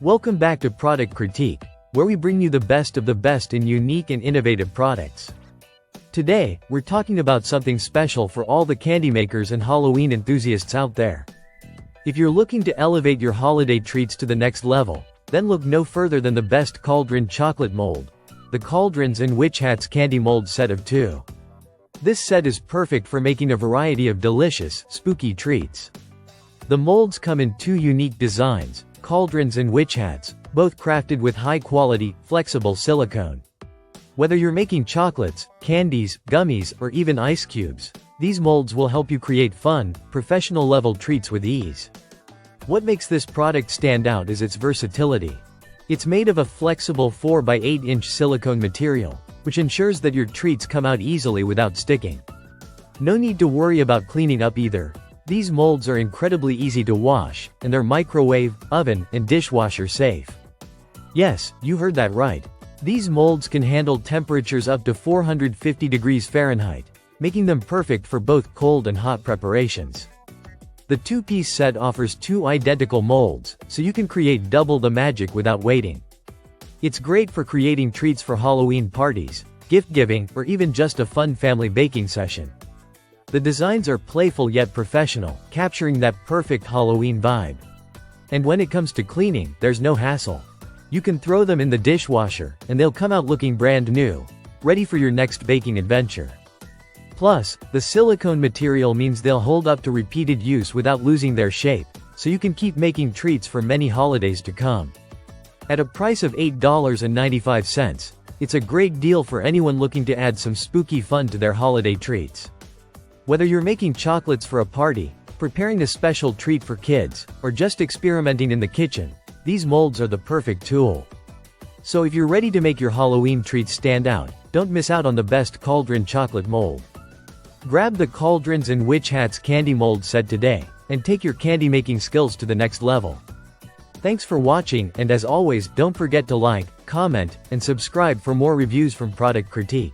Welcome back to Product Critique, where we bring you the best of the best in unique and innovative products. Today, we're talking about something special for all the candy makers and Halloween enthusiasts out there. If you're looking to elevate your holiday treats to the next level, then look no further than the best Cauldron Chocolate Mold, the Cauldrons and Witch Hats Candy Mold Set of 2. This set is perfect for making a variety of delicious, spooky treats. The molds come in 2 unique designs, Cauldrons and Witch Hats, both crafted with high-quality, flexible silicone. Whether you're making chocolates, candies, gummies, or even ice cubes, these molds will help you create fun, professional-level treats with ease. What makes this product stand out is its versatility. It's made of a flexible 4x8-inch silicone material, which ensures that your treats come out easily without sticking. No need to worry about cleaning up either. These molds are incredibly easy to wash, and they're microwave, oven, and dishwasher safe. Yes, you heard that right. These molds can handle temperatures up to 450 degrees Fahrenheit, making them perfect for both cold and hot preparations. The 2-piece set offers 2 identical molds, so you can create double the magic without waiting. It's great for creating treats for Halloween parties, gift-giving, or even just a fun family baking session. The designs are playful yet professional, capturing that perfect Halloween vibe. And when it comes to cleaning, there's no hassle. You can throw them in the dishwasher, and they'll come out looking brand new, ready for your next baking adventure. Plus, the silicone material means they'll hold up to repeated use without losing their shape, so you can keep making treats for many holidays to come. At a price of $8.95, it's a great deal for anyone looking to add some spooky fun to their holiday treats. Whether you're making chocolates for a party, preparing a special treat for kids, or just experimenting in the kitchen, these molds are the perfect tool. So if you're ready to make your Halloween treats stand out, don't miss out on the best Cauldron Chocolate Mold. Grab the Cauldrons and Witch Hats Candy Mold Set today, and take your candy-making skills to the next level. Thanks for watching, and as always, don't forget to like, comment, and subscribe for more reviews from Product Critique.